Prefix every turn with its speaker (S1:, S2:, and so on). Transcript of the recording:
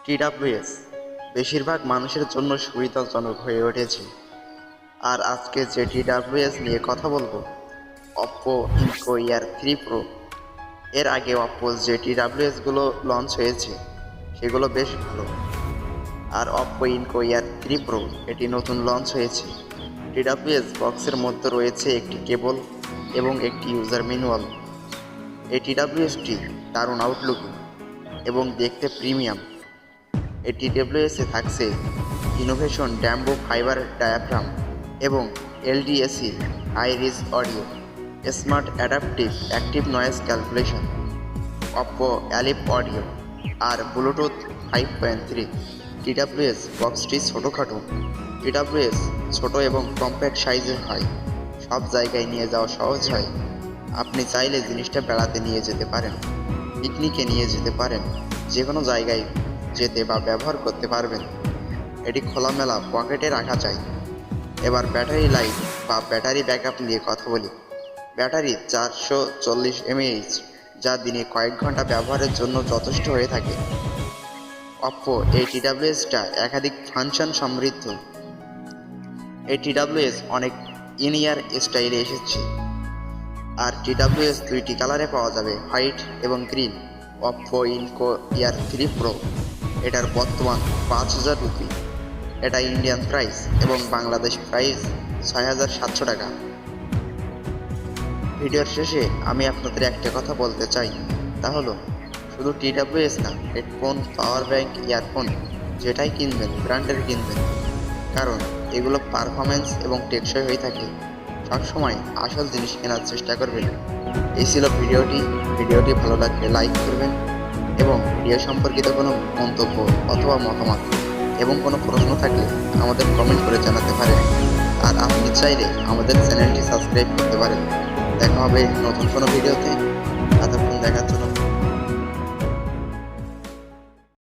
S1: TWS বেশিরভাগ মানুষের জন্য সুবিধাজনক হয়ে উঠেছে। আর আজকে যে TWS নিয়ে কথা বলবো, Oppo enco Air 3 Pro। এর আগে Oppo যে TWS গুলো লঞ্চ হয়েছে সেগুলো বেশ ভালো, আর Oppo enco Air 3 Pro এটি নতুন লঞ্চ হয়েছে। TWS বক্সের মধ্যে রয়েছে একটি কেবল এবং একটি ইউজার ম্যানুয়াল। এই TWSটি দারুণ আউটলুকিং এবং দেখতে প্রিমিয়াম। এই TWS-এ থাকছে ইনোভেশন ড্যাম্বো ফাইবার ডায়াফ্রাম এবং LDAC high res audio, smart adaptive active noise calculation, Oppo alive audio আর ব্লুটুথ 5.3। TWS বক্সটি ছোটোখাটো। TWS ছোট এবং কম্প্যাক্ট সাইজের হয়, সব জায়গায় নিয়ে যাওয়া সহজ হয়। আপনি চাইলে জিনিসটা বেড়াতে নিয়ে যেতে পারেন, পিকনিকে নিয়ে যেতে পারেন, যে কোনো জায়গায় যেতে বা ব্যবহার করতে পারবেন। এটি খোলামেলা পকেটে রাখা যায়। এবার ব্যাটারি লাইফ বা ব্যাটারি ব্যাকআপ নিয়ে কথা বলি। ব্যাটারি 440 mAh, যা দিনে কয়েক ঘন্টা ব্যবহারের জন্য যথেষ্ট হয়ে থাকে। Oppo এই TWS-টা একাধিক ফাংশন সমৃদ্ধ। এই TWS অনেক ইন-ইয়ার স্টাইলে এসেছে। আর TWS দুইটি কালারে পাওয়া যাবে, হোয়াইট এবং green. Oppo enco Air 3 Pro এটার বর্তমান 5,000 রুপি। এটা ইন্ডিয়ান প্রাইস এবং বাংলাদেশ প্রাইস 6,700 টাকা। ভিডিওর শেষে আমি আপনাদের একটা কথা বলতে চাই, তা হলো শুধু TWS না, হেডফোন, পাওয়ার ব্যাংক, ইয়ারফোন যেটাই কিনবেন ব্র্যান্ডের কিনবেন, কারণ এগুলো পারফরমেন্স এবং টেকসই হয়ে থাকে। সবসময় আসল জিনিস কেনার চেষ্টা করবেন। এই ছিল ভিডিওটি ভালো লাগলে লাইক করবেন এবং ভিডিও সম্পর্কিত কোনো মন্তব্য অথবা মতামত এবং কোনো প্রশ্ন থাকলে আমাদের কমেন্ট করে জানাতে পারেন। আর আপনি চাইলে আমাদের চ্যানেলটি সাবস্ক্রাইব করতে পারেন। দেখা হবে নতুন কোনো ভিডিওতে।